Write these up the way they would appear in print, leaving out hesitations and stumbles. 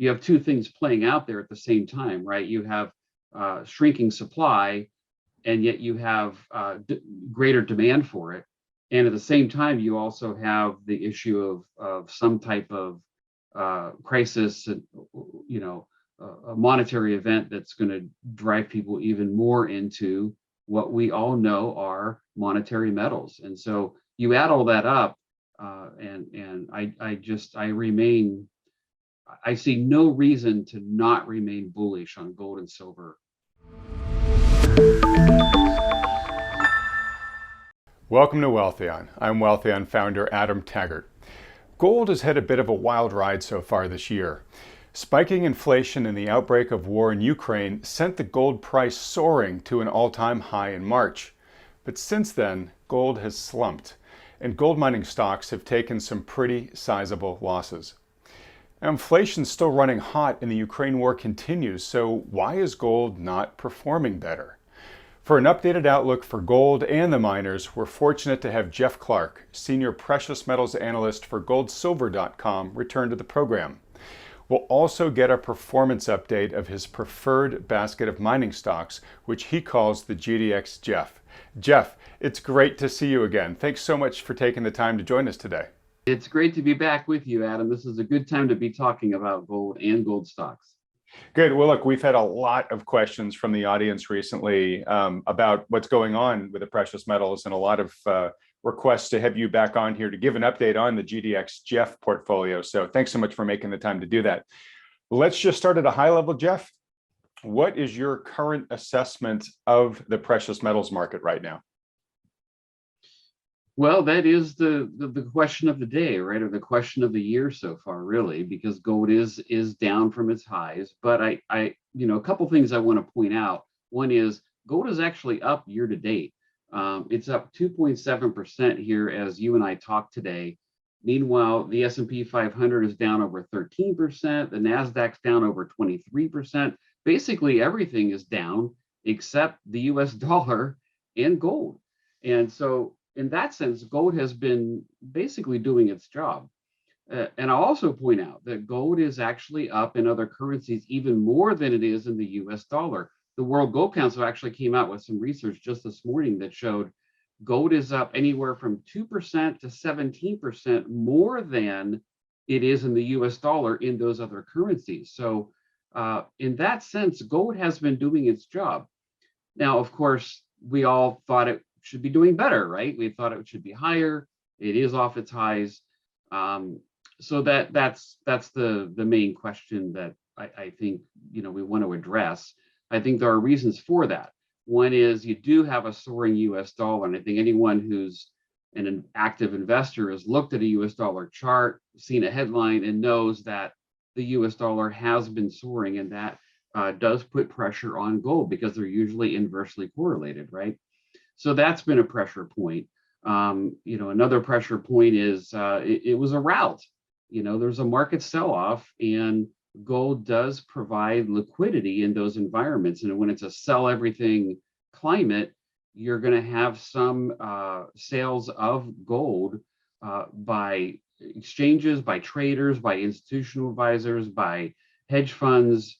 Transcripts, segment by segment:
you have two things playing out there at the same time, right? You have shrinking supply, and yet you have greater demand for it. And at the same time, you also have the issue of some type of crisis, and a monetary event that's going to drive people even more into what we all know are monetary metals. And so you add all that up, and I see no reason to not remain bullish on gold and silver. Welcome to Wealthion. I'm Wealthion founder Adam Taggart. Gold has had a bit of a wild ride so far this year. Spiking inflation and the outbreak of war in Ukraine sent the gold price soaring to an all-time high in March. But since then, gold has slumped, and gold mining stocks have taken some pretty sizable losses. Now, inflation's still running hot and the Ukraine war continues, so why is gold not performing better? For an updated outlook for gold and the miners, we're fortunate to have Jeff Clark, Senior Precious Metals Analyst for GoldSilver.com, return to the program. We'll also get a performance update of his preferred basket of mining stocks, which he calls the GDXJeff. Jeff, it's great to see you again. Thanks so much for taking the time to join us today. It's great to be back with you, Adam. This is a good time to be talking about gold and gold stocks. Good. Well, look, we've had a lot of questions from the audience recently about what's going on with the precious metals, and a lot of requests to have you back on here to give an update on the GDXJeff portfolio. So thanks so much for making the time to do that. Let's just start at a high level, Jeff. What is your current assessment of the precious metals market right now? Well, that is the question of the day, right? Or the question of the year so far, really, because gold is down from its highs. But I a couple things I want to point out. One is gold is actually up year to date. It's up 2.7% here as you and I talk today. Meanwhile, the S&P 500 is down over 13%. The Nasdaq's down over 23%. Basically, everything is down except the U.S. dollar and gold. And so, in that sense, gold has been basically doing its job. And I'll also point out that gold is actually up in other currencies even more than it is in the US dollar. The World Gold Council actually came out with some research just this morning that showed gold is up anywhere from 2% to 17% more than it is in the US dollar in those other currencies. So in that sense, gold has been doing its job. Now, of course, we all thought it should be doing better, right? We thought it should be higher. It is off its highs. So that's the main question that I think we want to address. I think there are reasons for that. One is you do have a soaring US dollar, and I think anyone who's an active investor has looked at a US dollar chart, seen a headline, and knows that the US dollar has been soaring, and that does put pressure on gold because they're usually inversely correlated, right? So that's been a pressure point. Another pressure point is it was a rout. There's a market sell-off, and gold does provide liquidity in those environments. And when it's a sell everything climate, you're going to have some sales of gold by exchanges, by traders, by institutional advisors, by hedge funds,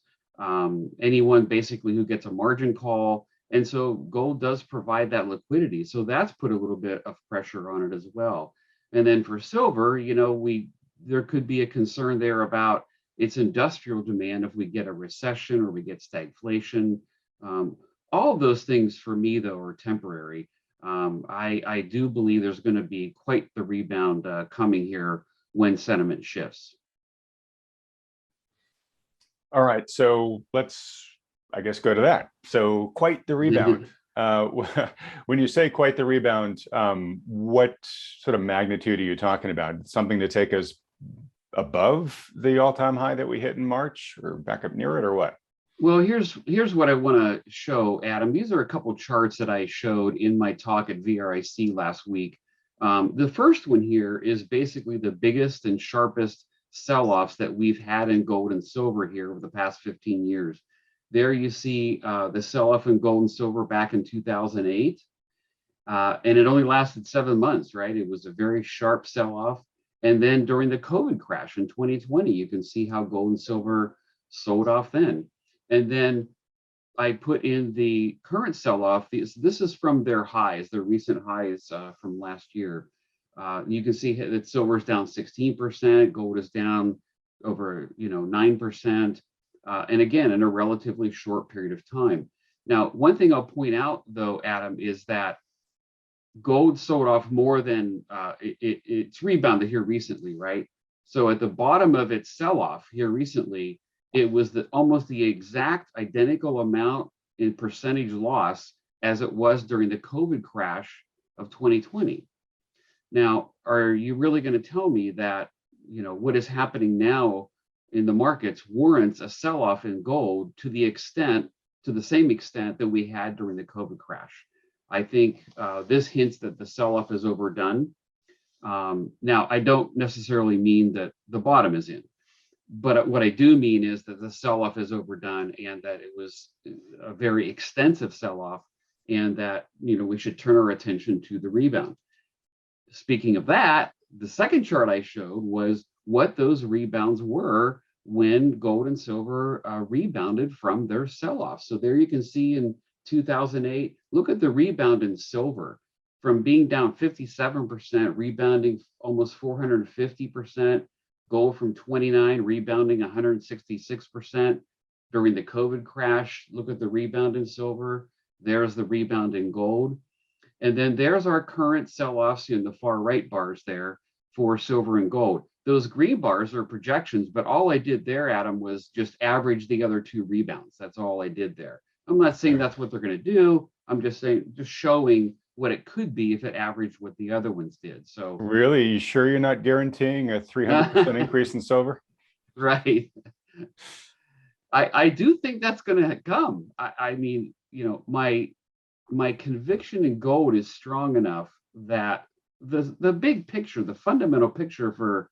anyone basically who gets a margin call. And so gold does provide that liquidity. So that's put a little bit of pressure on it as well. And then for silver, there could be a concern there about its industrial demand if we get a recession or we get stagflation. All of those things for me, though, are temporary. I do believe there's going to be quite the rebound coming here when sentiment shifts. All right, so let's, I guess, go to that. So quite the rebound. When you say quite the rebound, what sort of magnitude are you talking about? Something to take us above the all-time high that we hit in March, or back up near it, or what? Well, here's what I want to show, Adam. These are a couple charts that I showed in my talk at VRIC last week. The first one here is basically the biggest and sharpest sell-offs that we've had in gold and silver here over the past 15 years. There you see the sell-off in gold and silver back in 2008, and it only lasted 7 months, right? It was a very sharp sell-off. And then during the COVID crash in 2020, you can see how gold and silver sold off then. And then I put in the current sell-off. This is from their highs, their recent highs from last year. You can see that silver's down 16%, gold is down over 9%, and again in a relatively short period of time. Now, one thing I'll point out though, Adam, is that gold sold off more than it's rebounded here recently, right? So at the bottom of its sell-off here recently, it was almost the exact identical amount in percentage loss as it was during the COVID crash of 2020. Now, are you really going to tell me that what is happening now in the markets warrants a sell-off in gold to the same extent that we had during the COVID crash? I think this hints that the sell-off is overdone. Now, I don't necessarily mean that the bottom is in, but what I do mean is that the sell-off is overdone and that it was a very extensive sell-off, and that we should turn our attention to the rebound. Speaking of that, the second chart I showed was what those rebounds were when gold and silver rebounded from their sell-off. So there you can see in 2008, look at the rebound in silver from being down 57%, rebounding almost 450%, gold from 29, rebounding 166% during the COVID crash. Look at the rebound in silver. There's the rebound in gold. And then there's our current sell-offs in the far right bars there for silver and gold. Those green bars are projections, but all I did there, Adam, was just average the other two rebounds. That's all I did there. I'm not saying that's what they're going to do. I'm just showing what it could be if it averaged what the other ones did. So really, you sure you're not guaranteeing a 300% increase in silver? Right. I do think that's going to come. I mean, my conviction in gold is strong enough that the big picture, the fundamental picture for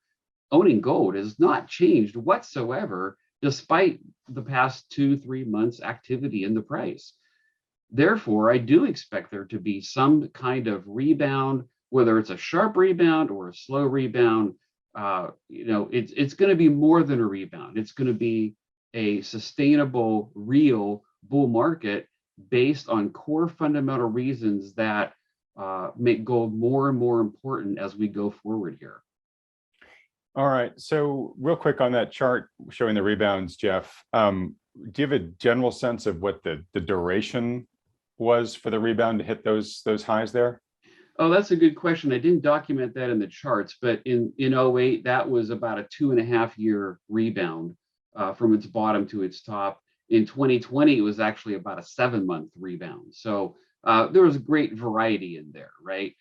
owning gold has not changed whatsoever, despite the past 2-3 months activity in the price. Therefore, I do expect there to be some kind of rebound, whether it's a sharp rebound or a slow rebound. It's going to be more than a rebound. It's going to be a sustainable, real bull market based on core fundamental reasons that make gold more and more important as we go forward here. All right. So real quick on that chart showing the rebounds, Jeff, do you have a general sense of what the duration was for the rebound to hit those highs there? Oh, that's a good question. I didn't document that in the charts, but in 08, that was about a 2.5-year rebound from its bottom to its top. In 2020, it was actually about a 7-month rebound. So there was a great variety in there, right?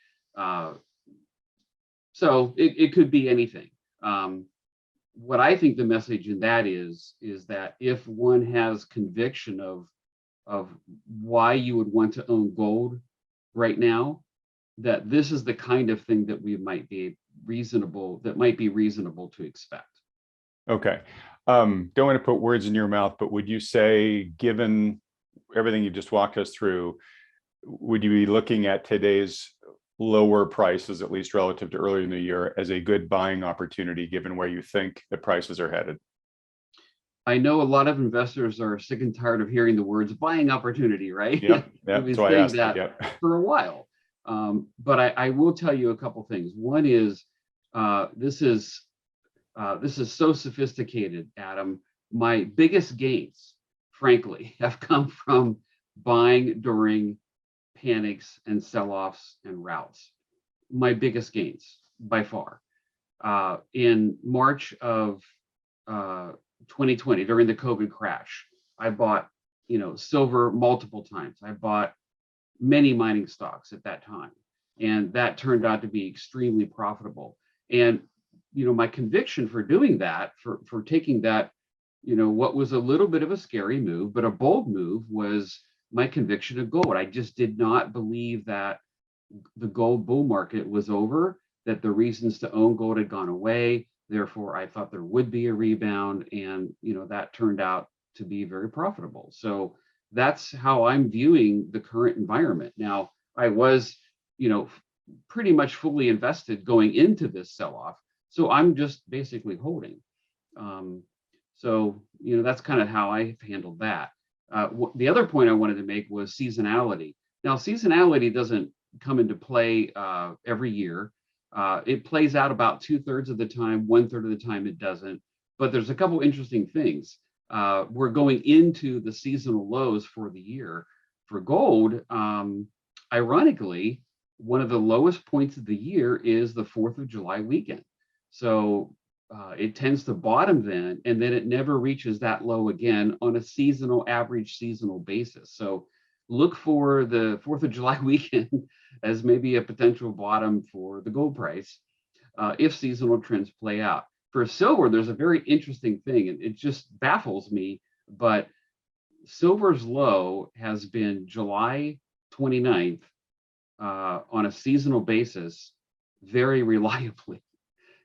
So it could be anything. What I think the message in that is that if one has conviction of why you would want to own gold right now, that this is the kind of thing that might be reasonable to expect. Okay. Don't want to put words in your mouth, but would you say, given everything you just walked us through, would you be looking at today's lower prices, at least relative to earlier in the year, as a good buying opportunity, given where you think the prices are headed? I know a lot of investors are sick and tired of hearing the words buying opportunity, right? Yep. We've been That's why I asked saying that for a while. But I will tell you a couple things. One is this is so sophisticated, Adam. My biggest gains, frankly, have come from buying during panics and sell-offs and routes. My biggest gains by far. In March of 2020, during the COVID crash, I bought silver multiple times. I bought many mining stocks at that time, and that turned out to be extremely profitable. And my conviction for doing that, for taking that, what was a little bit of a scary move, but a bold move, was my conviction of gold. I just did not believe that the gold bull market was over, that the reasons to own gold had gone away. Therefore, I thought there would be a rebound, and that turned out to be very profitable. So that's how I'm viewing the current environment. Now, I was, pretty much fully invested going into this sell-off, So I'm just basically holding. So, that's kind of how I've handled that. The other point I wanted to make was seasonality. Now, seasonality doesn't come into play every year. It plays out about 2/3 of the time, 1/3 of the time it doesn't. But there's a couple interesting things. We're going into the seasonal lows for the year. For gold, ironically, one of the lowest points of the year is the 4th of July weekend. So it tends to bottom then, and then it never reaches that low again on a average seasonal basis. So look for the 4th of July weekend as maybe a potential bottom for the gold price if seasonal trends play out. For silver, there's a very interesting thing, and it just baffles me, but silver's low has been July 29th on a seasonal basis very reliably.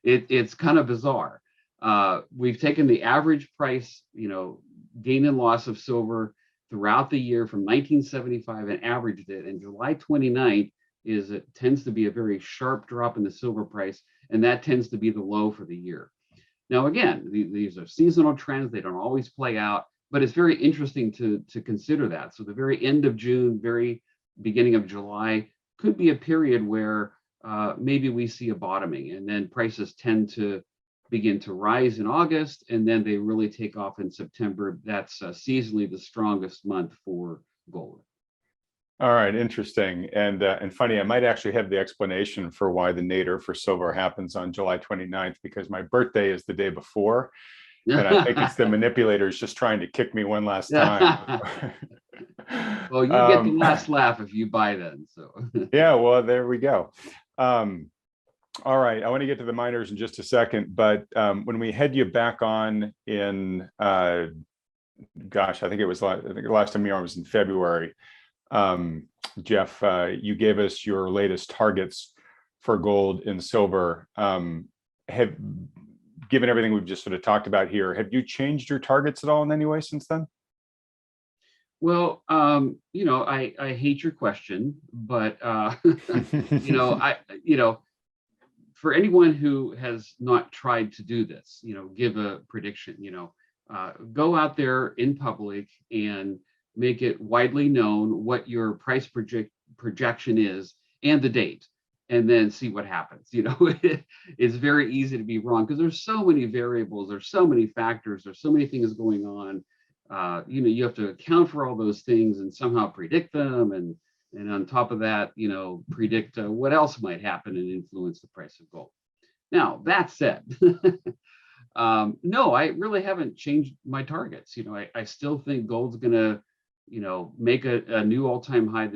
It's kind of bizarre. We've taken the average price, gain and loss of silver throughout the year from 1975 and averaged it. And July 29th it tends to be a very sharp drop in the silver price, and that tends to be the low for the year. Now, again, these are seasonal trends. They don't always play out, but it's very interesting to consider that. So the very end of June, very beginning of July could be a period where maybe we see a bottoming, and then prices tend to begin to rise in August, and then they really take off in September. That's seasonally the strongest month for gold. All right, interesting. And funny, I might actually have the explanation for why the nadir for silver happens on July 29th, because my birthday is the day before. And I think it's the manipulators just trying to kick me one last time. Well, you get the last laugh if you buy then. So yeah, well, there we go. All right, I want to get to the miners in just a second, but when we had you back on in, gosh, I think the last time you were on was in February. Jeff, you gave us your latest targets for gold and silver. Given everything we've just sort of talked about here, have you changed your targets at all in any way since then? Well, I hate your question, but for anyone who has not tried to do this, give a prediction, go out there in public and make it widely known what your price projection is and the date, and then see what happens. It's very easy to be wrong because there's so many variables, there's so many factors, there's so many things going on. You have to account for all those things and somehow predict them, and on top of that, predict what else might happen and influence the price of gold. Now, that said, no, I really haven't changed my targets. I still think gold's going to, make a new all-time high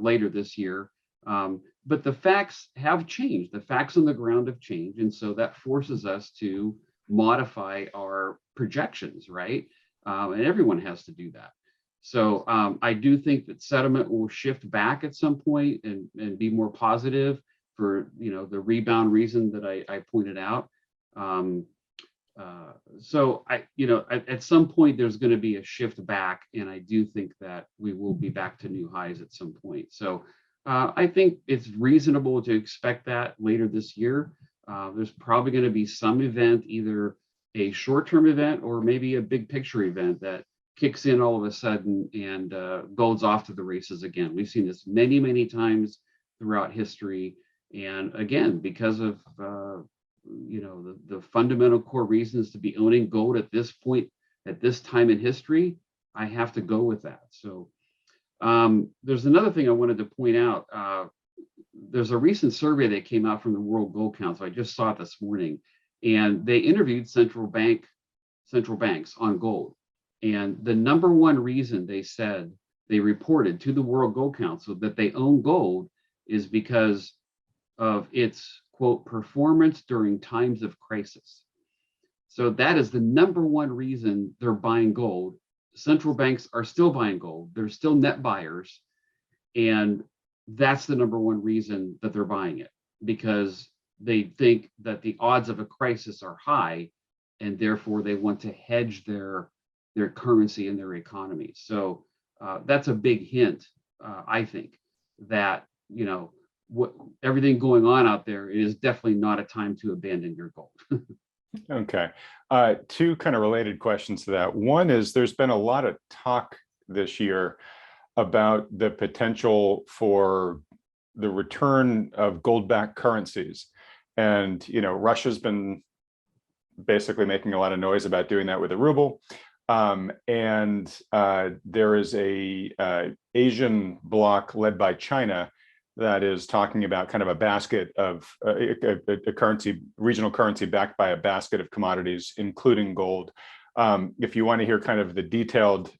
later this year. But the facts have changed. The facts on the ground have changed. And so that forces us to modify our projections, right? And everyone has to do that. So I do think that sentiment will shift back at some point and be more positive for, the rebound reason that I pointed out. So at some point there's going to be a shift back, and I do think that we will be back to new highs at some point. So I think it's reasonable to expect that later this year. There's probably going to be some event, either a short-term event or maybe a big picture event that kicks in all of a sudden and gold's off to the races again. We've seen this many, many times throughout history. And again, because of the fundamental core reasons to be owning gold at this point, at this time in history, I have to go with that. So there's another thing I wanted to point out. There's a recent survey that came out from the World Gold Council. I just saw it this morning, and they interviewed central banks on gold. And the number one reason they reported to the World Gold Council that they own gold is because of its, quote, performance during times of crisis. So that is the number one reason they're buying gold. Central banks are still buying gold. They're still net buyers. And that's the number one reason that they're buying it, because they think that the odds of a crisis are high, and therefore they want to hedge their currency and their economy. So that's a big hint, I think, that what everything going on out there, it is definitely not a time to abandon your gold. Okay. Two kind of related questions to that. One is there's been a lot of talk this year about the potential for the return of gold-backed currencies. And, Russia's been basically making a lot of noise about doing that with the ruble. There is a Asian bloc led by China that is talking about kind of a basket of a currency, regional currency backed by a basket of commodities, including gold. If you want to hear kind of the detailed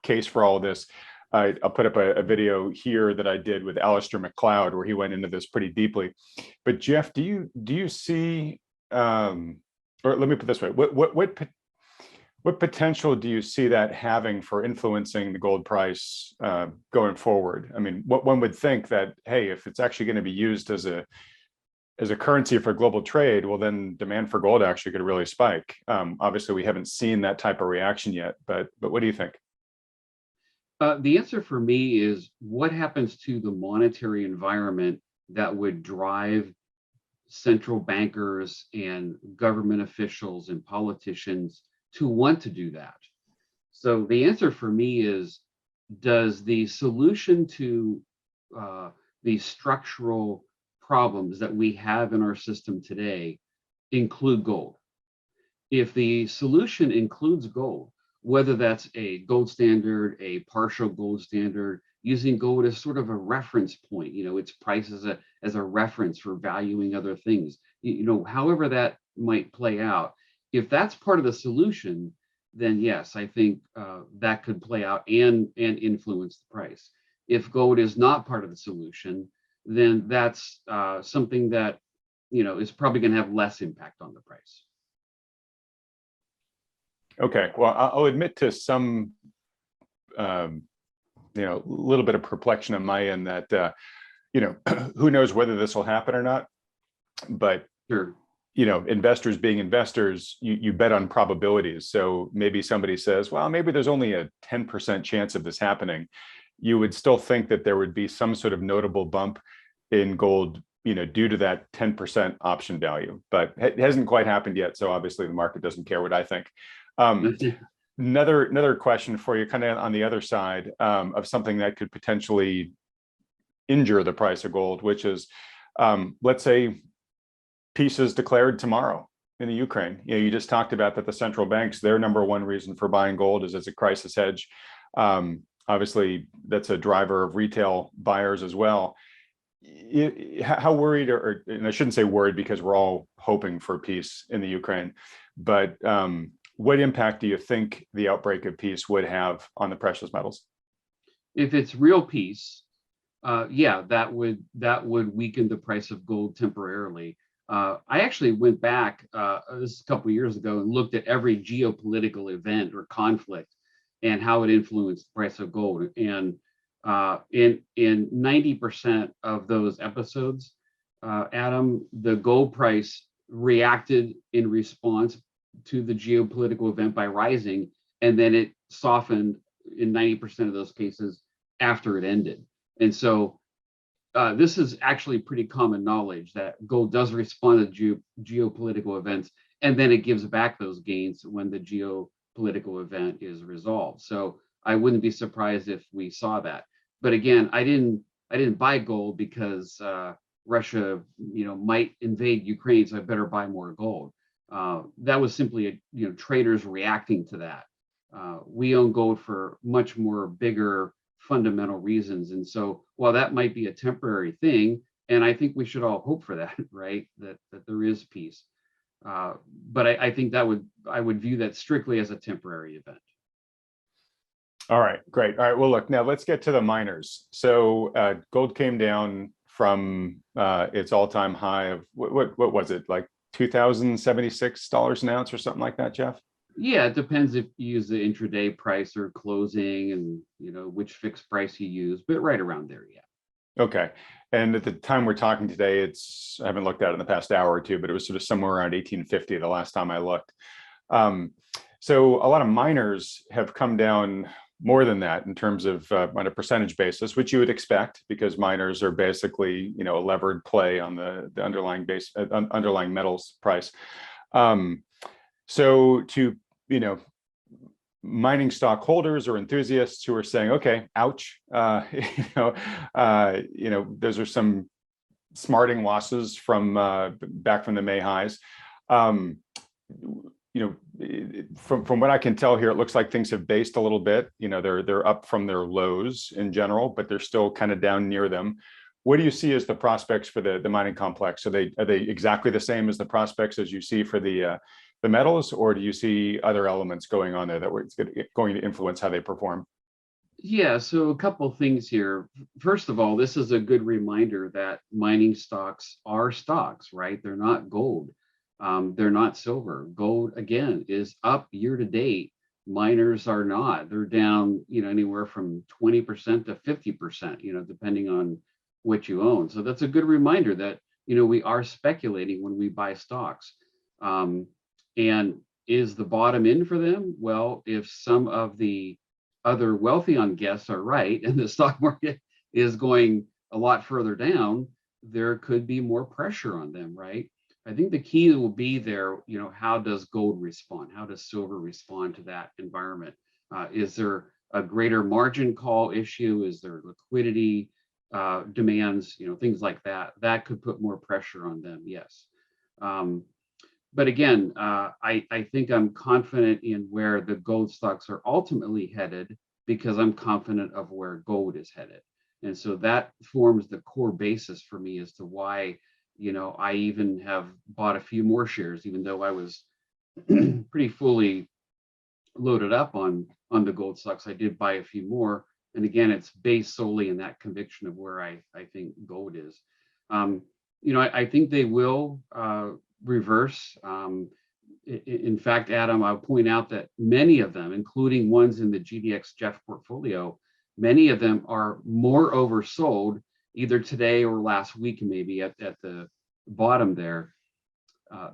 case for all of this, I'll put up a video here that I did with Alistair McLeod, where he went into this pretty deeply. But Jeff, do you see, or let me put it this way, what potential do you see that having for influencing the gold price going forward? I mean, what one would think that, hey, if it's actually going to be used as a currency for global trade, well, then demand for gold actually could really spike. Obviously, we haven't seen that type of reaction yet, but what do you think? The answer for me is what happens to the monetary environment that would drive central bankers and government officials and politicians to want to do that. So the answer for me is, does the solution to the structural problems that we have in our system today include gold? If the solution includes gold, whether that's a gold standard, a partial gold standard, using gold as sort of a reference point, its price as a reference for valuing other things, however that might play out. If that's part of the solution, then yes, I think that could play out and influence the price. If gold is not part of the solution, then that's something that is probably going to have less impact on the price. Okay, well, I'll admit to some, little bit of perplexion on my end that, who knows whether this will happen or not. But sure, investors being investors, you bet on probabilities. So maybe somebody says, well, maybe there's only a 10% chance of this happening. You would still think that there would be some sort of notable bump in gold, due to that 10% option value, but it hasn't quite happened yet. So obviously the market doesn't care what I think. Another question for you, kind of on the other side of something that could potentially injure the price of gold, which is, let's say peace is declared tomorrow in the Ukraine. You just talked about that the central banks, their number one reason for buying gold is as a crisis hedge. Obviously, that's a driver of retail buyers as well. How worried, and I shouldn't say worried because we're all hoping for peace in the Ukraine, but what impact do you think the outbreak of peace would have on the precious metals? If it's real peace, yeah, that would weaken the price of gold temporarily. I actually went back this is a couple of years ago and looked at every geopolitical event or conflict and how it influenced the price of gold. And in 90% of those episodes, Adam, the gold price reacted in response to the geopolitical event by rising, and then it softened in 90% of those cases after it ended. And so this is actually pretty common knowledge that gold does respond to geopolitical events, and then it gives back those gains when the geopolitical event is resolved. So I wouldn't be surprised if we saw that. But again, I didn't buy gold because Russia, might invade Ukraine, so I better buy more gold. That was simply traders reacting to that. We own gold for much more bigger fundamental reasons, and so while that might be a temporary thing, and I think we should all hope for that, right? That there is peace. But I think I would view that strictly as a temporary event. All right, great. All right, well, look, now let's get to the miners. So gold came down from its all-time high of what was it, like $2,076 an ounce or something like that, Jeff? Yeah, it depends if you use the intraday price or closing, and which fixed price you use, but right around there, yeah. Okay, and at the time we're talking today, I haven't looked at it in the past hour or two, but it was sort of somewhere around 1850 the last time I looked. So a lot of miners have come down more than that in terms of on a percentage basis, which you would expect because miners are basically, a levered play on the underlying underlying metals price. So to, mining stockholders or enthusiasts who are saying, okay, ouch, those are some smarting losses from back from the May highs. From what I can tell here, it looks like things have based a little bit. They're up from their lows in general, but they're still kind of down near them. What do you see as the prospects for the mining complex? Are they exactly the same as the prospects as you see for the metals, or do you see other elements going on there that were going to influence how they perform? Yeah, so a couple of things here. First of all, this is a good reminder that mining stocks are stocks, right? They're not gold. They're not silver. Gold, again, is up year to date. Miners are not. They're down, anywhere from 20% to 50%, depending on what you own. So that's a good reminder that, we are speculating when we buy stocks. And is the bottom in for them? Well, if some of the other Wealthion guests are right and the stock market is going a lot further down, there could be more pressure on them, right? I think the key will be there, how does gold respond? How does silver respond to that environment? Is there a greater margin call issue? Is there liquidity demands, things like that? That could put more pressure on them, yes. But again, I think I'm confident in where the gold stocks are ultimately headed because I'm confident of where gold is headed. And so that forms the core basis for me as to why, I even have bought a few more shares, even though I was pretty fully loaded up on the gold stocks. I did buy a few more. And again, it's based solely in that conviction of where I think gold is. I think they will reverse. In fact, Adam, I'll point out that many of them, including ones in the GDXJeff portfolio, many of them are more oversold either today or last week, maybe at the bottom there,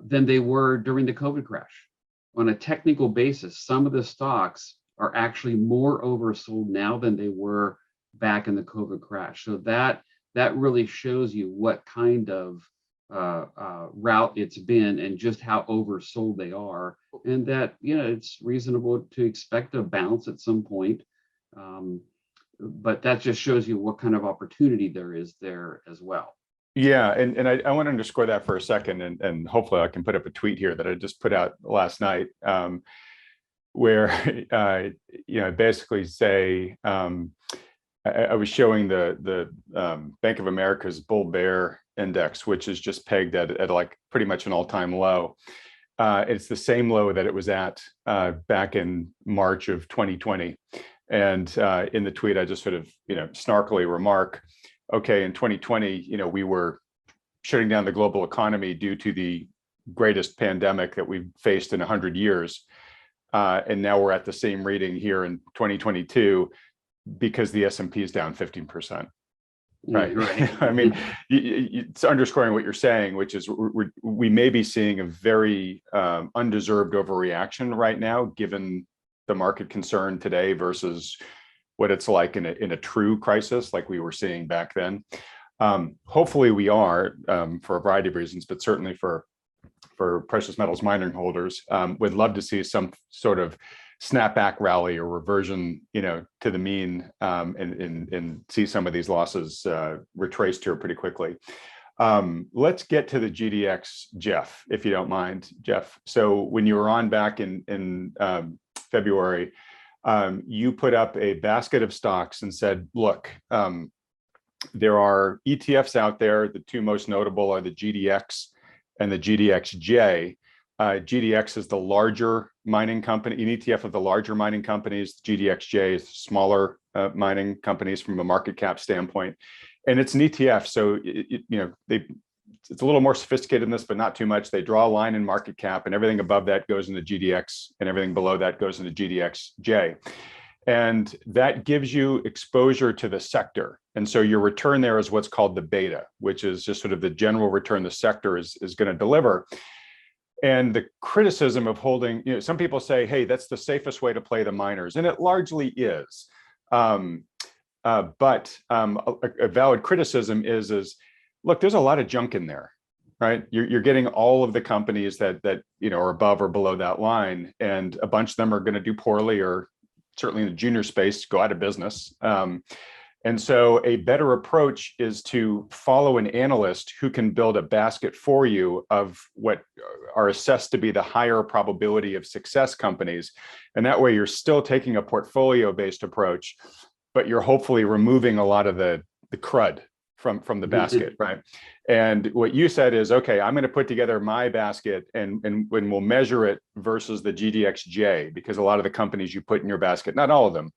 than they were during the COVID crash. On a technical basis, some of the stocks are actually more oversold now than they were back in the COVID crash. So that really shows you what kind of route it's been and just how oversold they are, and that it's reasonable to expect a bounce at some point, but that just shows you what kind of opportunity there is there as well. Yeah, and I want to underscore that for a second, and hopefully I can put up a tweet here that I just put out last night, where I basically say I was showing the Bank of America's bull bear index, which is just pegged at like pretty much an all-time low. It's the same low that it was at back in March of 2020. And in the tweet, I just sort of, snarkily remark, okay, in 2020, we were shutting down the global economy due to the greatest pandemic that we've faced in 100 years. And now we're at the same reading here in 2022 because the S&P is down 15%. Right. I mean, it's underscoring what you're saying, which is we may be seeing a very undeserved overreaction right now, given the market concern today versus what it's like in a true crisis like we were seeing back then. Hopefully we are, for a variety of reasons, but certainly for precious metals mining holders, would love to see some sort of snapback rally or reversion, to the mean, and see some of these losses retraced here pretty quickly. Let's get to the GDXJeff, if you don't mind, Jeff. So when you were on back in February, you put up a basket of stocks and said, look, there are ETFs out there. The two most notable are the GDX and the GDXJ. GDX is the larger mining company, an ETF of the larger mining companies. GDXJ is smaller mining companies from a market cap standpoint. And it's an ETF, so it's a little more sophisticated than this, but not too much. They draw a line in market cap, and everything above that goes into GDX, and everything below that goes into GDXJ. And that gives you exposure to the sector. And so your return there is what's called the beta, which is just sort of the general return the sector is going to deliver. And the criticism of holding, some people say, hey, that's the safest way to play the miners. And it largely is. But a valid criticism is, look, there's a lot of junk in there, right? You're getting all of the companies that are above or below that line, and a bunch of them are going to do poorly, or certainly in the junior space, go out of business. And so a better approach is to follow an analyst who can build a basket for you of what are assessed to be the higher probability of success companies. And that way you're still taking a portfolio-based approach, but you're hopefully removing a lot of the crud from the basket, right? And what you said is, okay, I'm going to put together my basket and we'll measure it versus the GDXJ, because a lot of the companies you put in your basket, not all of them,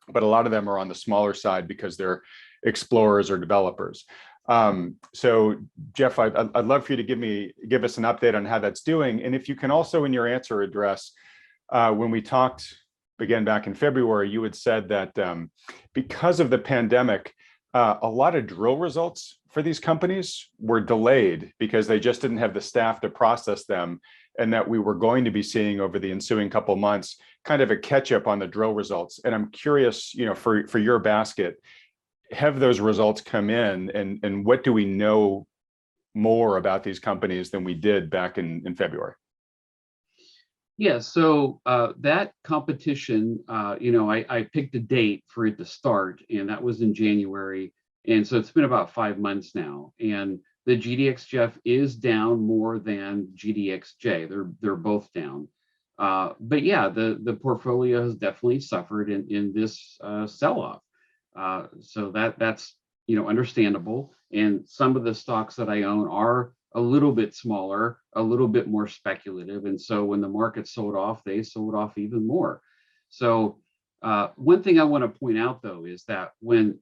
but a lot of them are on the smaller side because they're explorers or developers. So Jeff, I'd love for you to give us an update on how that's doing. And if you can also in your answer address, when we talked again back in February, you had said that because of the pandemic, a lot of drill results for these companies were delayed because they just didn't have the staff to process them, and that we were going to be seeing over the ensuing couple months kind of a catch up on the drill results. And I'm curious, for your basket, have those results come in, and what do we know more about these companies than we did back in February? Yeah, so that competition, I picked a date for it to start, and that was in January. And so it's been about 5 months now. And the GDXJeff is down more than GDXJ. They're both down. But yeah, the portfolio has definitely suffered in this sell-off. So that's understandable. And some of the stocks that I own are a little bit smaller, a little bit more speculative. And so when the market sold off, they sold off even more. So one thing I want to point out, though, is that when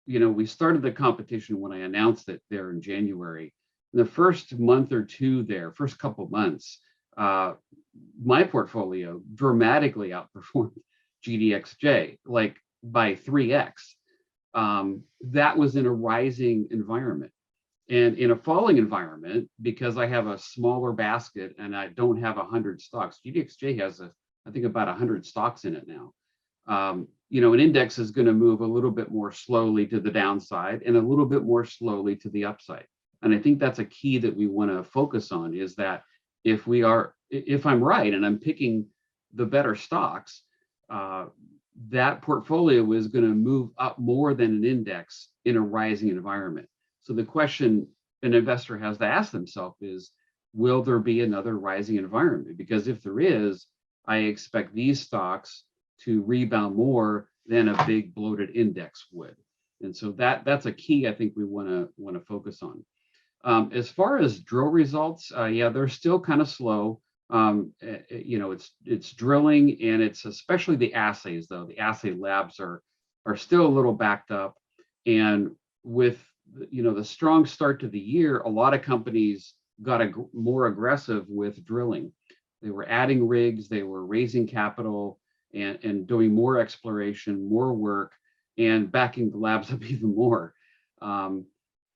we started the competition, when I announced it there in January, the first month or two there, first couple months, my portfolio dramatically outperformed GDXJ, like by 3x. That was in a rising environment. And in a falling environment, because I have a smaller basket and I don't have 100 stocks, GDXJ has I think about 100 stocks in it now. An index is going to move a little bit more slowly to the downside and a little bit more slowly to the upside. And I think that's a key that we want to focus on, is that if I'm right and I'm picking the better stocks, that portfolio is going to move up more than an index in a rising environment. So the question an investor has to ask themselves is, will there be another rising environment? Because if there is, I expect these stocks to rebound more than a big bloated index would. And so that's a key I think we want to focus on. As far as drill results, yeah, they're still kind of slow. It's drilling, and it's especially the assays, though. The assay labs are still a little backed up. And with the strong start to the year, a lot of companies got more aggressive with drilling. They were adding rigs, they were raising capital, and doing more exploration, more work, and backing the labs up even more.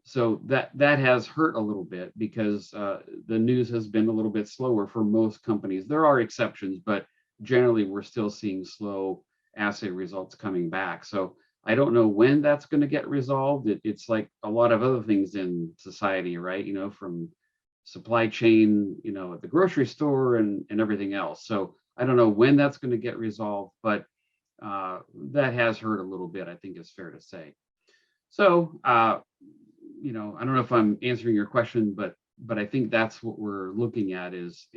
So that has hurt a little bit, because the news has been a little bit slower for most companies. There are exceptions, but generally we're still seeing slow assay results coming back. So I don't know when that's going to get resolved. It's like a lot of other things in society, right? From supply chain, at the grocery store and everything else. So I don't know when that's going to get resolved, but that has hurt a little bit, I think is fair to say. So, I don't know if I'm answering your question, but I think that's what we're looking at is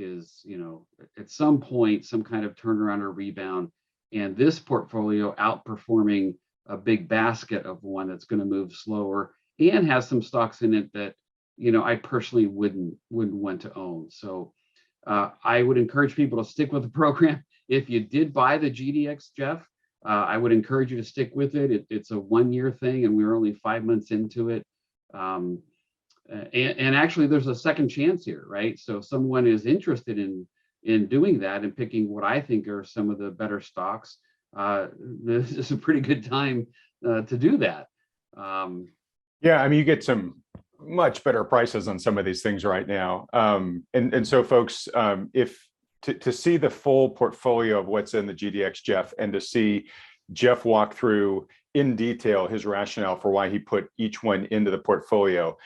at some point, some kind of turnaround or rebound, and this portfolio outperforming a big basket of one that's going to move slower and has some stocks in it that, I personally wouldn't want to own. So I would encourage people to stick with the program. If you did buy the GDXJeff, I would encourage you to stick with it. It's a 1-year thing, and we're only 5 months into it. And actually, there's a second chance here, right? So if someone is interested in doing that and picking what I think are some of the better stocks, this is a pretty good time to do that. Yeah, I mean, you get some much better prices on some of these things right now. And so folks, if to see the full portfolio of what's in the GDXJeff and to see Jeff walk through in detail his rationale for why he put each one into the portfolio,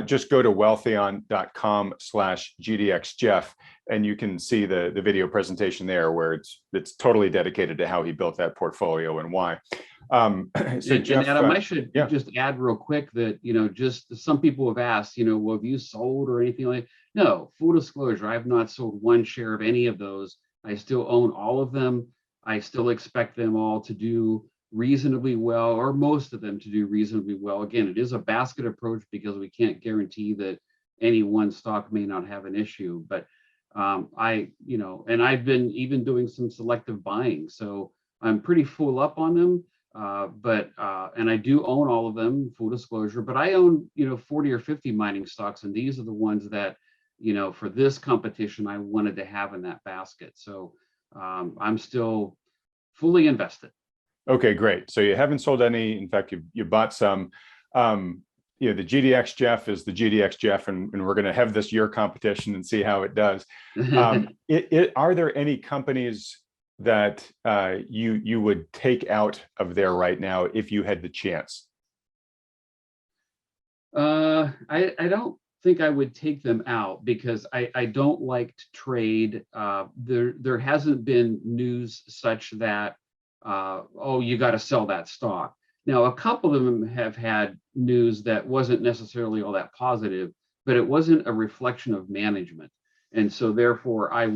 just go to wealthion.com/GDXJeff and you can see the video presentation there where it's totally dedicated to how he built that portfolio and why. So Jeff, and Adam, I should just add real quick that, just some people have asked, well, have you sold or anything like that? No, full disclosure, I have not sold one share of any of those. I still own all of them. I still expect them all to do reasonably well, or most of them to do reasonably well. Again, it is a basket approach because we can't guarantee that any one stock may not have an issue. But and I've been even doing some selective buying, so I'm pretty full up on them. And I do own all of them, full disclosure, but I own, 40 or 50 mining stocks. And these are the ones that, for this competition, I wanted to have in that basket. So I'm still fully invested. Okay, great. So you haven't sold any. In fact, you bought some. The GDXJeff is the GDXJeff, and we're going to have this year competition and see how it does. Are there any companies that you would take out of there right now if you had the chance? I don't think I would take them out because I don't like to trade. There hasn't been news such that you got to sell that stock. Now, a couple of them have had news that wasn't necessarily all that positive, but it wasn't a reflection of management, and so therefore I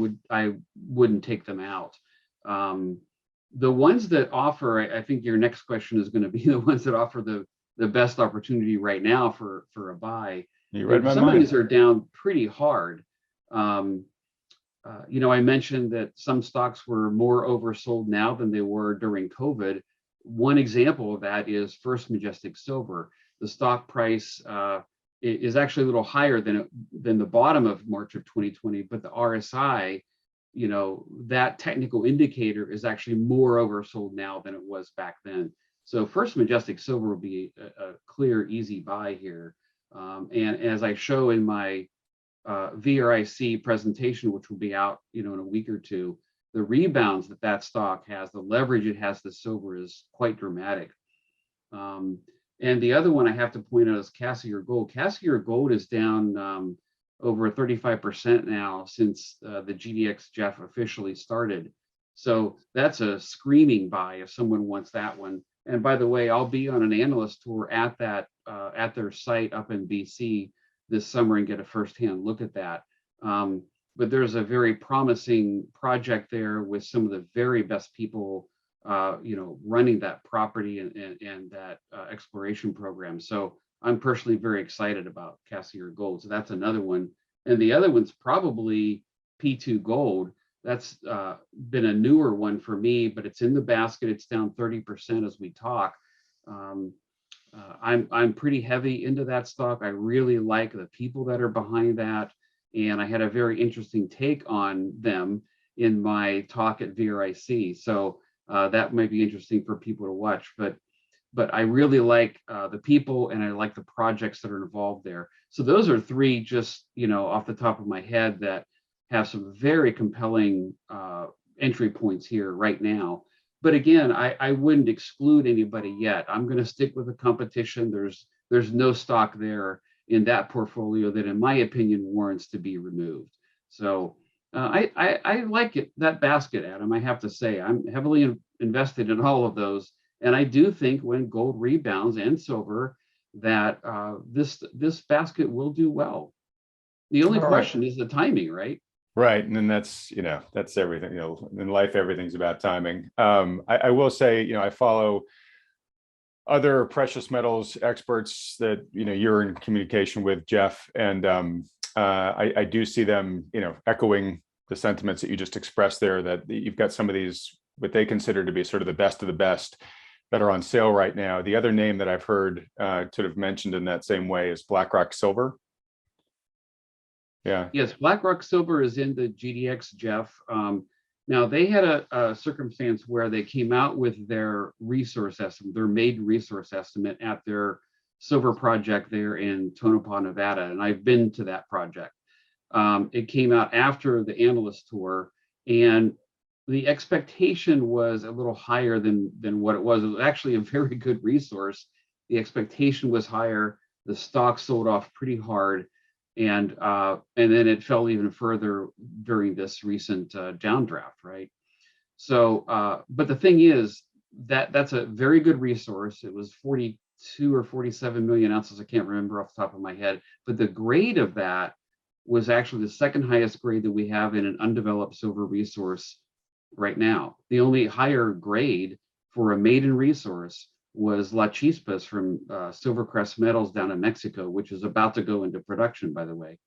wouldn't take them out. The ones that offer, I think your next question is going to be the ones that offer the best opportunity right now for a buy. You read my Some mind. of these are down pretty hard. I mentioned that some stocks were more oversold now than they were during COVID. One example of that is First Majestic Silver. The stock price is actually a little higher than the bottom of March of 2020, but the RSI, that technical indicator is actually more oversold now than it was back then. So First Majestic Silver will be a clear, easy buy here. And as I show in my VRIC presentation, which will be out, in a week or two, the rebounds that stock has, the leverage it has to silver is quite dramatic. And the other one I have to point out is Cassier Gold. Cassier Gold is down over 35% now since the GDXJeff officially started. So that's a screaming buy if someone wants that one. And by the way, I'll be on an analyst tour at their site up in BC this summer and get a firsthand look at that. But there's a very promising project there with some of the very best people, running that property and that exploration program. So I'm personally very excited about Cassier Gold. So that's another one. And the other one's probably P2 Gold. That's been a newer one for me, but it's in the basket. It's down 30% as we talk. I'm pretty heavy into that stock. I really like the people that are behind that. And I had a very interesting take on them in my talk at VRIC. So that might be interesting for people to watch. But I really like the people and I like the projects that are involved there. So those are three just, off the top of my head that have some very compelling entry points here right now. But again, I wouldn't exclude anybody yet. I'm going to stick with the competition. There's no stock there in that portfolio that, in my opinion, warrants to be removed. So I like it, that basket, Adam. I have to say, I'm heavily invested in all of those. And I do think when gold rebounds and silver, that this basket will do well. The only question is the timing, right? Right. And then that's everything, in life, everything's about timing. I will say, I follow other precious metals experts that, you're in communication with, Jeff, and I do see them, echoing the sentiments that you just expressed there, that you've got some of these, what they consider to be sort of the best of the best that are on sale right now. The other name that I've heard sort of mentioned in that same way is Blackrock Silver. Yeah. Yes, Blackrock Silver is in the GDXJeff. Now they had a circumstance where they came out with their resource estimate, their maiden resource estimate at their silver project there in Tonopah, Nevada, and I've been to that project. It came out after the Analyst tour, and the expectation was a little higher than what it was. It was actually a very good resource. The expectation was higher. The stock sold off pretty hard, and then it fell even further during this recent downdraft, right? So, but the thing is that that's a very good resource. It was 42 or 47 million ounces. I can't remember off the top of my head, but the grade of that was actually the second highest grade that we have in an undeveloped silver resource right now. The only higher grade for a maiden resource was La Chispas from Silvercrest Metals down in Mexico, which is about to go into production, by the way.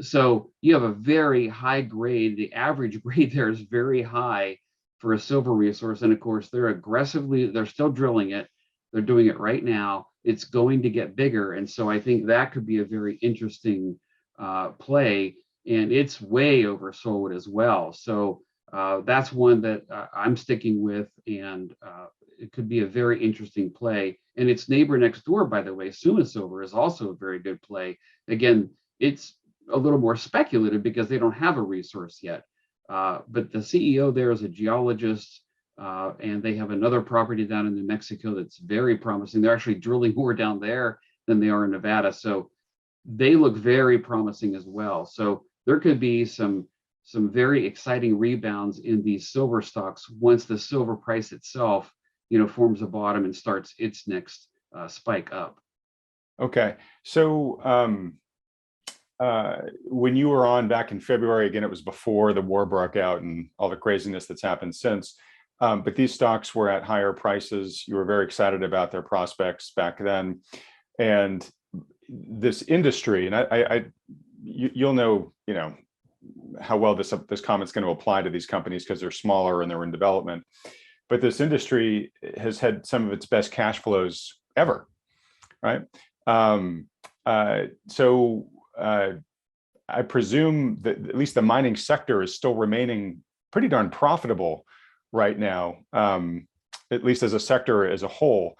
So you have a very high grade. The average grade there is very high for a silver resource. And of course, they're still drilling it. They're doing it right now. It's going to get bigger. And so I think that could be a very interesting play. And it's way oversold as well. So that's one that I'm sticking with, and it could be a very interesting play. And its neighbor next door, by the way, Suma Silver, is also a very good play. Again, it's a little more speculative because they don't have a resource yet. But the CEO there is a geologist, and they have another property down in New Mexico that's very promising. They're actually drilling more down there than they are in Nevada. So they look very promising as well. So there could be some very exciting rebounds in these silver stocks once the silver price itself, forms a bottom and starts its next spike up. Okay, so when you were on back in February, again, it was before the war broke out and all the craziness that's happened since. But these stocks were at higher prices. You were very excited about their prospects back then, and this industry, and you'll know, how well this comment's going to apply to these companies because they're smaller and they're in development. But this industry has had some of its best cash flows ever, right? So I presume that at least the mining sector is still remaining pretty darn profitable right now, at least as a sector as a whole,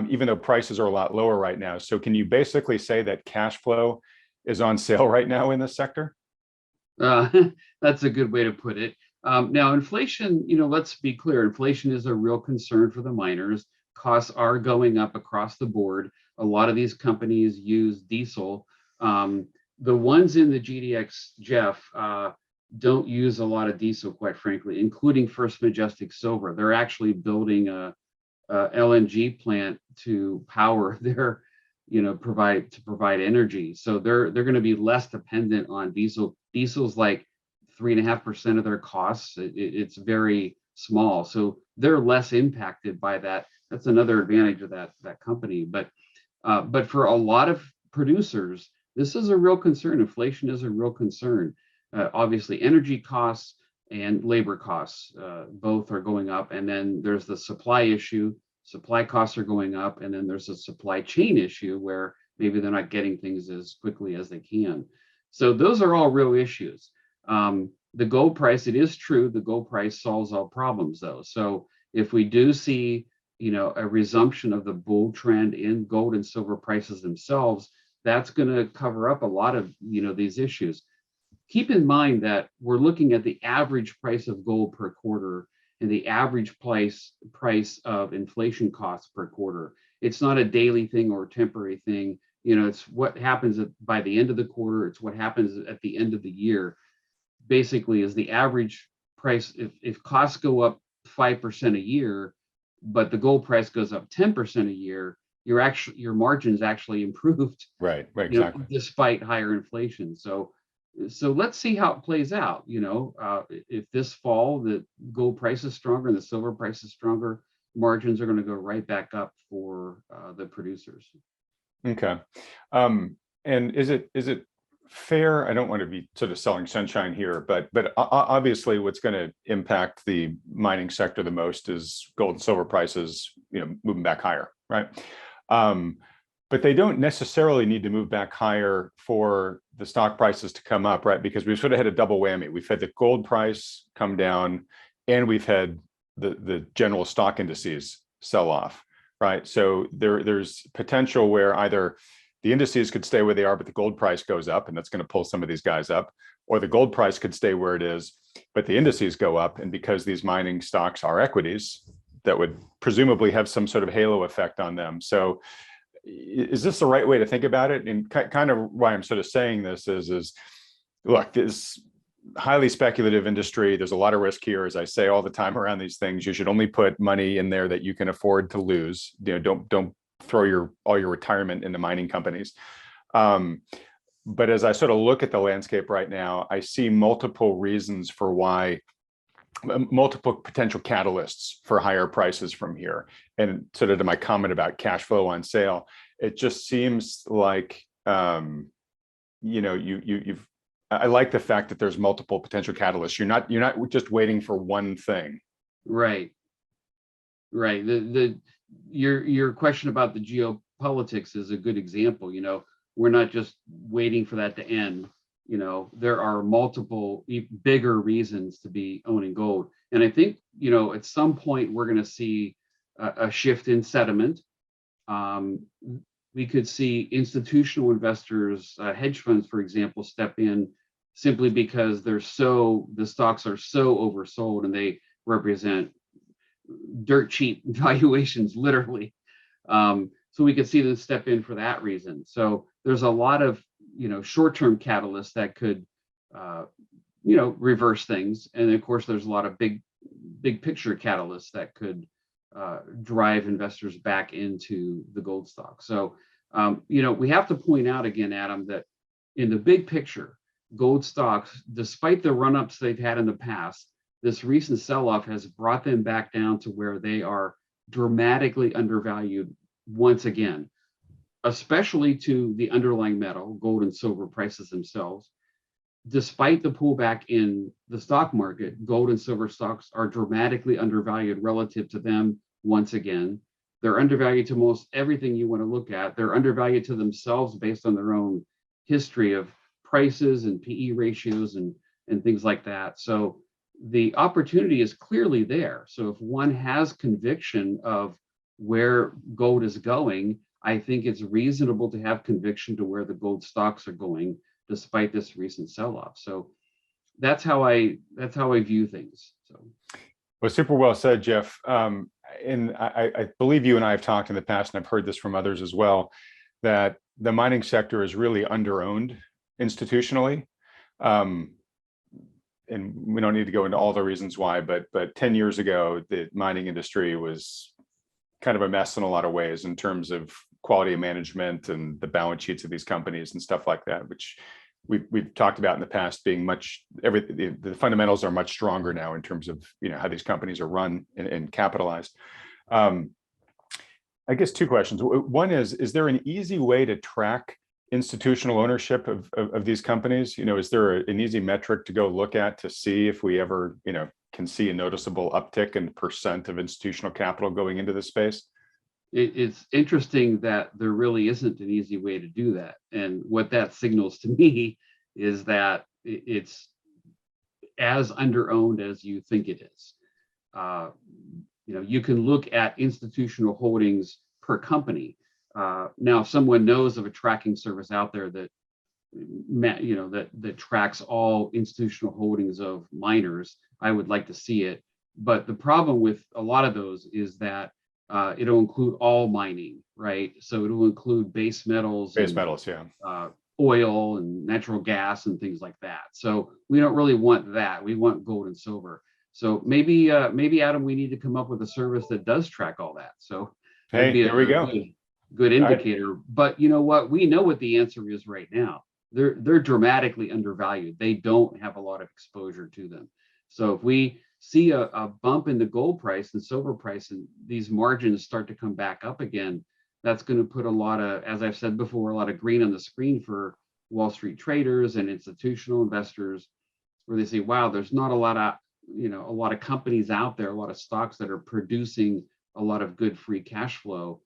even though prices are a lot lower right now. So can you basically say that cash flow is on sale right now in this sector? That's a good way to put it. Now, inflation, let's be clear, inflation is a real concern for the miners. Costs are going up across the board. A lot of these companies use diesel. The ones in the GDXJeff don't use a lot of diesel, quite frankly, including First Majestic Silver. They're actually building a LNG plant to power their, provide energy. So they're going to be less dependent on diesel. Diesel's like 3.5% of their costs. It's very small, so they're less impacted by that. That's another advantage of that company. But for a lot of producers, this is a real concern. Inflation is a real concern. Obviously, energy costs and labor costs both are going up, and then there's the supply issue. Supply costs are going up, and then there's a supply chain issue where maybe they're not getting things as quickly as they can. So those are all real issues. The gold price, it is true, the gold price solves all problems, though. So if we do see, a resumption of the bull trend in gold and silver prices themselves, that's going to cover up a lot of, these issues. Keep in mind that we're looking at the average price of gold per quarter and the average price of inflation costs per quarter. It's not a daily thing or a temporary thing. It's what happens by the end of the quarter. It's what happens at the end of the year. Basically, is the average price. If costs go up 5% a year, but the gold price goes up 10% a year, your margins actually improved. Right, exactly. Despite higher inflation. So let's see how it plays out. If this fall the gold price is stronger and the silver price is stronger, margins are going to go right back up for the producers. Okay, and is it fair? I don't want to be sort of selling sunshine here, but obviously, what's going to impact the mining sector the most is gold and silver prices, moving back higher, right? But they don't necessarily need to move back higher for the stock prices to come up, right? Because we've sort of had a double whammy. We've had the gold price come down, and we've had the general stock indices sell off, right? So there's potential where either the indices could stay where they are, but the gold price goes up, and that's going to pull some of these guys up, or the gold price could stay where it is, but the indices go up. And because these mining stocks are equities, that would presumably have some sort of halo effect on them. So is this the right way to think about it? And kind of why I'm sort of saying this is look, this highly speculative industry, there's a lot of risk here. As I say all the time around these things, you should only put money in there that you can afford to lose. Don't throw all your retirement into mining companies. But as I sort of look at the landscape right now, I see multiple reasons for why, multiple potential catalysts for higher prices from here. And sort of to my comment about cash flow on sale, it just seems like you've I like the fact that there's multiple potential catalysts. You're not just waiting for one thing. Right. Right. Your question about the geopolitics is a good example. We're not just waiting for that to end. There are multiple bigger reasons to be owning gold. And I think, at some point we're going to see a shift in sentiment. We could see institutional investors, hedge funds, for example, step in simply because the stocks are so oversold and they represent dirt cheap valuations, literally. So we could see them step in for that reason. So there's a lot of short-term catalysts that could reverse things, and of course there's a lot of big picture catalysts that could drive investors back into the gold stock. So we have to point out again, Adam, that in the big picture, gold stocks, despite the run-ups they've had in the past, this recent sell-off has brought them back down to where they are dramatically undervalued once again, especially to the underlying metal, gold and silver prices themselves. Despite the pullback in the stock market, gold and silver stocks are dramatically undervalued relative to them once again. They're undervalued to most everything you want to look at. They're undervalued to themselves based on their own history of prices and PE ratios and things like that. So the opportunity is clearly there. So if one has conviction of where gold is going, I think it's reasonable to have conviction to where the gold stocks are going, despite this recent sell-off. So that's how I view things. So, well, super well said, Jeff. And I believe you and I have talked in the past, and I've heard this from others as well, that the mining sector is really underowned institutionally. And we don't need to go into all the reasons why, but 10 years ago, the mining industry was kind of a mess in a lot of ways in terms of quality of management and the balance sheets of these companies and stuff like that, which we've talked about in the past being the fundamentals are much stronger now in terms of how these companies are run and capitalized. I guess two questions. One is there an easy way to track institutional ownership of these companies? Is there an easy metric to go look at to see if we ever can see a noticeable uptick in percent of institutional capital going into this space? It's interesting that there really isn't an easy way to do that. And what that signals to me is that it's as underowned as you think it is. You can look at institutional holdings per company. Now, if someone knows of a tracking service out there that tracks all institutional holdings of miners, I would like to see it. But the problem with a lot of those is that it'll include all mining, right? So it'll include base metals, yeah, oil and natural gas and things like that. So we don't really want that. We want gold and silver. So maybe Adam, we need to come up with a service that does track all that. So hey, there we go. Good indicator. But you know what? We know what the answer is right now. They're dramatically undervalued. They don't have a lot of exposure to them. So if we see a bump in the gold price and silver price and these margins start to come back up again, that's going to put a lot of, as I've said before, a lot of green on the screen for Wall Street traders and institutional investors, where they say, wow, there's not a lot of companies out there, a lot of stocks that are producing a lot of good free cash flow.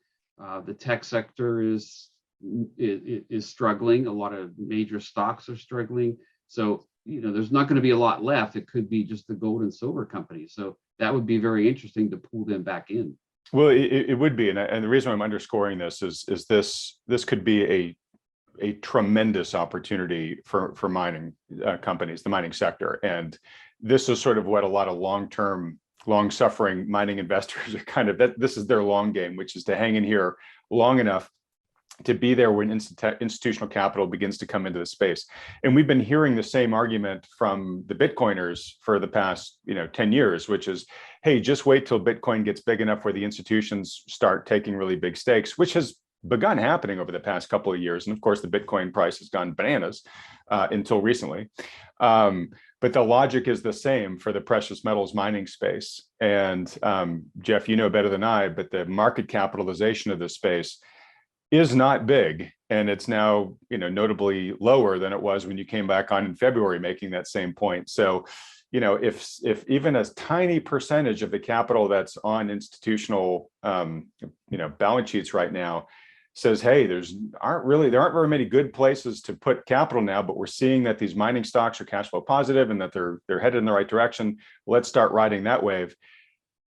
The tech sector is struggling. A lot of major stocks are struggling. So, there's not going to be a lot left. It could be just the gold and silver companies. So that would be very interesting to pull them back in. Well, it would be, and the reason I'm underscoring this is this could be a tremendous opportunity for mining companies, the mining sector, and this is sort of what a lot of long-term, long-suffering mining investors are kind of, that this is their long game, which is to hang in here long enough to be there when institutional capital begins to come into the space. And we've been hearing the same argument from the Bitcoiners for the past 10 years, which is, hey, just wait till Bitcoin gets big enough where the institutions start taking really big stakes, which has begun happening over the past couple of years. And of course, the Bitcoin price has gone bananas until recently. But the logic is the same for the precious metals mining space. And Jeff, you know better than I, but the market capitalization of this space is not big, and it's now notably lower than it was when you came back on in February making that same point. So if even a tiny percentage of the capital that's on institutional balance sheets right now says, hey, there aren't very many good places to put capital now, but we're seeing that these mining stocks are cash flow positive and that they're headed in the right direction, let's start riding that wave.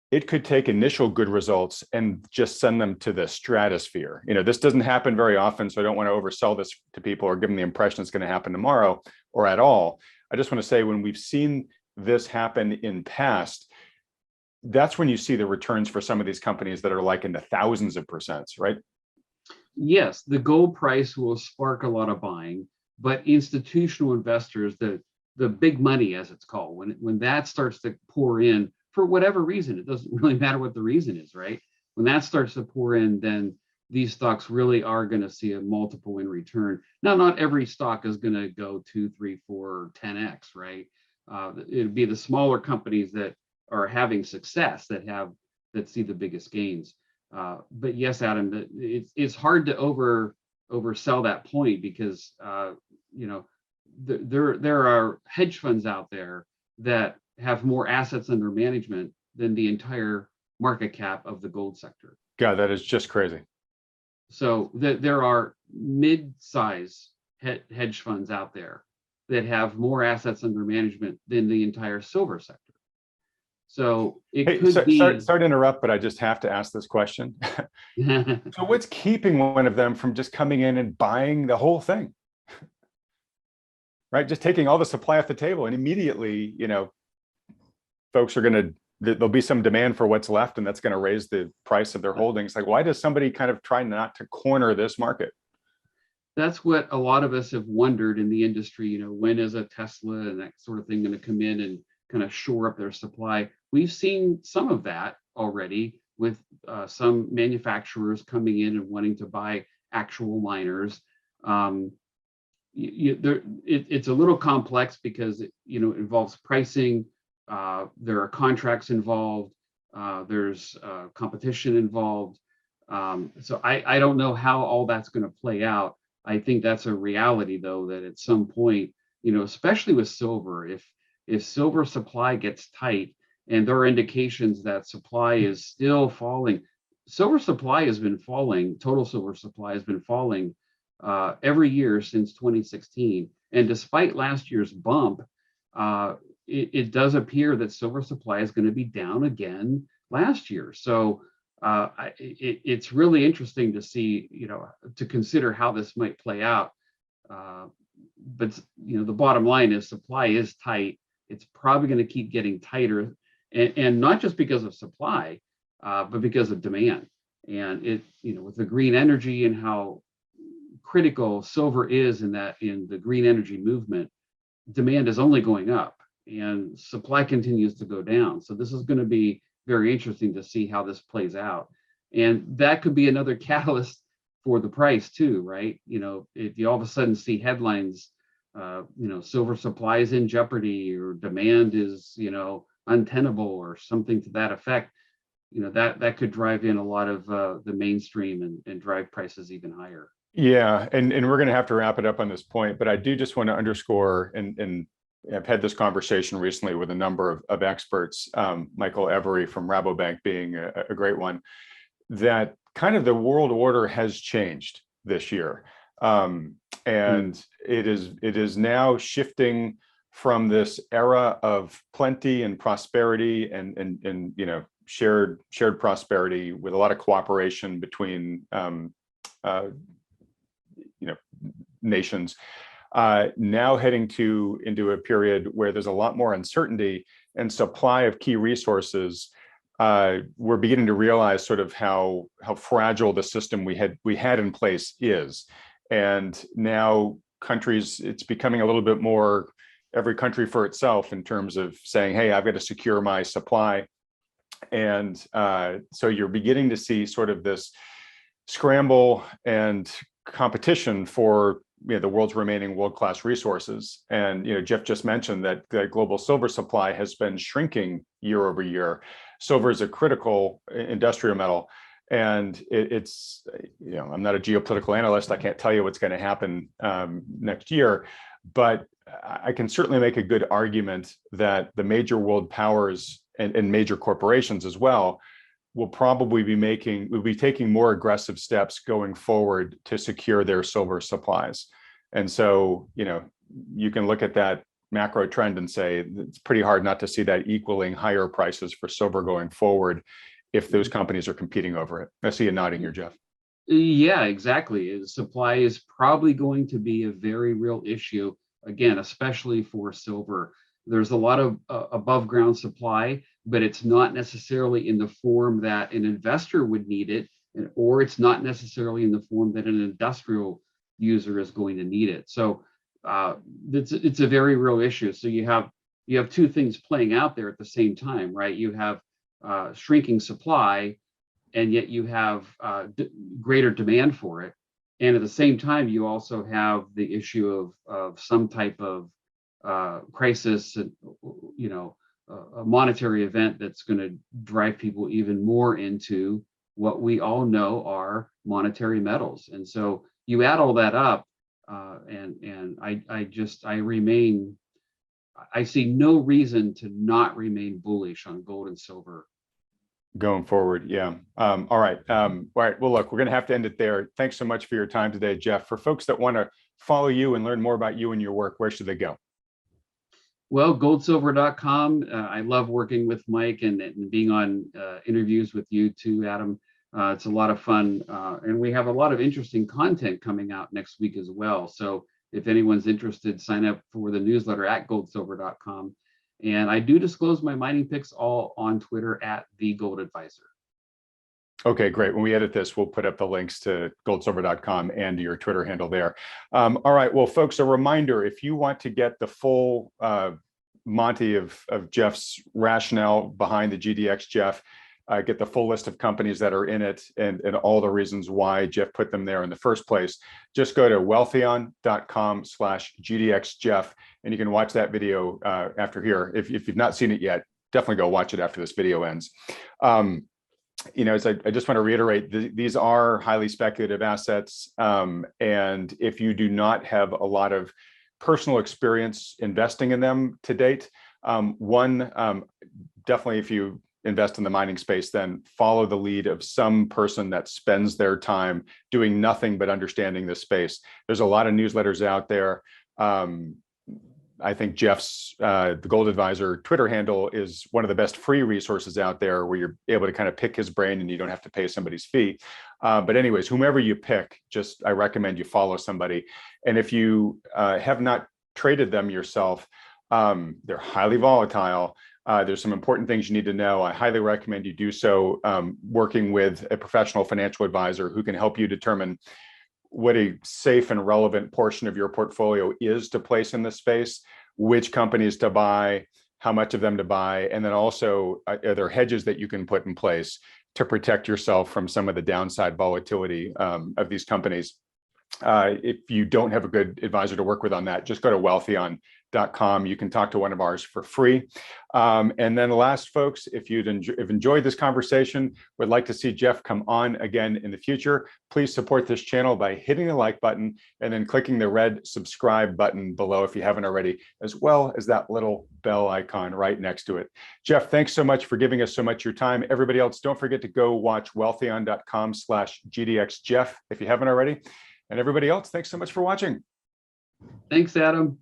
It could take initial good results and just send them to the stratosphere. This doesn't happen very often, so I don't want to oversell this to people or give them the impression it's going to happen tomorrow or at all. I just want to say, when we've seen this happen in past, that's when you see the returns for some of these companies that are like in the thousands of percents, right? Yes, the gold price will spark a lot of buying, but institutional investors, the big money, as it's called, when that starts to pour in, for whatever reason, it doesn't really matter what the reason is, right? When that starts to pour in, then these stocks really are going to see a multiple in return. Now, not every stock is going to go 2, 3, 4, 10x, right? It'd be the smaller companies that are having success that see the biggest gains. But yes, Adam, it's hard to oversell that point, because there are hedge funds out there that have more assets under management than the entire market cap of the gold sector. God, that is just crazy. So there are mid-size hedge funds out there that have more assets under management than the entire silver sector. So it could be. Sorry to interrupt, but I just have to ask this question. So what's keeping one of them from just coming in and buying the whole thing? Right? Just taking all the supply off the table, and immediately, folks are there'll be some demand for what's left, and that's going to raise the price of their holdings. Like, why does somebody kind of try not to corner this market? That's what a lot of us have wondered in the industry. When is a Tesla and that sort of thing going to come in and kind of shore up their supply? We've seen some of that already with some manufacturers coming in and wanting to buy actual miners. It's a little complex because it involves pricing. There are contracts involved. There's competition involved. So I don't know how all that's going to play out. I think that's a reality, though, that at some point, especially with silver, if silver supply gets tight, and there are indications that supply is still falling. Silver supply has been falling. Total silver supply has been falling every year since 2016. And despite last year's bump, it does appear that silver supply is going to be down again last year. So it's really interesting to see, to consider how this might play out. But the bottom line is supply is tight. It's probably going to keep getting tighter, and not just because of supply, but because of demand. And with the green energy and how critical silver is in the green energy movement, demand is only going up and supply continues to go down. So this is going to be very interesting to see how this plays out. And that could be another catalyst for the price too, right? If you all of a sudden see headlines, silver supply is in jeopardy, or demand is, untenable, or something to that effect, that could drive in a lot of the mainstream and drive prices even higher. Yeah, and we're going to have to wrap it up on this point, but I do just want to underscore, and I've had this conversation recently with a number of experts, Michael Every from Rabobank being a great one, that kind of the world order has changed this year. And it is now shifting from this era of plenty and prosperity and shared prosperity with a lot of cooperation between nations. Now heading into a period where there's a lot more uncertainty and supply of key resources. We're beginning to realize sort of how fragile the system we had in place is, and now countries, it's becoming a little bit more every country for itself in terms of saying, hey, I've got to secure my supply. And so you're beginning to see sort of this scramble and competition for the world's remaining world-class resources. And Jeff just mentioned that the global silver supply has been shrinking year over year. Silver is a critical industrial metal, and it's I'm not a geopolitical analyst. I can't tell you what's going to happen next year, but I can certainly make a good argument that the major world powers and major corporations as well will probably be taking more aggressive steps going forward to secure their silver supplies. And so, you can look at that macro trend and say it's pretty hard not to see that equaling higher prices for silver going forward if those companies are competing over it. I see you nodding here, Jeff. Yeah, exactly. Supply is probably going to be a very real issue, again, especially for silver. There's a lot of above ground supply, but it's not necessarily in the form that an investor would need it, or it's not necessarily in the form that an industrial user is going to need it. So it's a very real issue. So you have two things playing out there at the same time, right? You have shrinking supply, and yet you have greater demand for it. And at the same time, you also have the issue of some type of crisis, and a monetary event that's going to drive people even more into what we all know are monetary metals. And so you add all that up, and I see no reason to not remain bullish on gold and silver going forward. Yeah. All right. Well, look, we're going to have to end it there. Thanks so much for your time today, Jeff. For folks that want to follow you and learn more about you and your work, where should they go? Well, goldsilver.com. I love working with Mike and being on interviews with you too, Adam. It's a lot of fun. And we have a lot of interesting content coming out next week as well. So if anyone's interested, sign up for the newsletter at goldsilver.com. And I do disclose my mining picks all on Twitter at @TheGoldAdvisor. Okay, great. When we edit this, we'll put up the links to goldsilver.com and your Twitter handle there. All right. Well, folks, a reminder, if you want to get the full Monty of Jeff's rationale behind the GDXJeff, get the full list of companies that are in it and all the reasons why Jeff put them there in the first place, just go to wealthion.com/GDXJeff, and you can watch that video after here. If you've not seen it yet, definitely go watch it after this video ends. As I just want to reiterate, these are highly speculative assets. And if you do not have a lot of personal experience investing in them to date, definitely if you invest in the mining space, then follow the lead of some person that spends their time doing nothing but understanding this space. There's a lot of newsletters out there. I think Jeff's the Gold Advisor Twitter handle is one of the best free resources out there where you're able to kind of pick his brain and you don't have to pay somebody's fee. But anyways, whomever you pick, I recommend you follow somebody. And if you have not traded them yourself, they're highly volatile. There's some important things you need to know. I highly recommend you do so working with a professional financial advisor who can help you determine what a safe and relevant portion of your portfolio is to place in this space, which companies to buy, how much of them to buy, and then also are there hedges that you can put in place to protect yourself from some of the downside volatility of these companies. If you don't have a good advisor to work with on that, just go to Wealthion.com. You can talk to one of ours for free. And then last, folks, if you've enjoyed this conversation, would like to see Jeff come on again in the future, please support this channel by hitting the like button and then clicking the red subscribe button below if you haven't already, as well as that little bell icon right next to it. Jeff, thanks so much for giving us so much of your time. Everybody else, don't forget to go watch Wealthion.com/GDXJeff if you haven't already. And everybody else, thanks so much for watching. Thanks, Adam.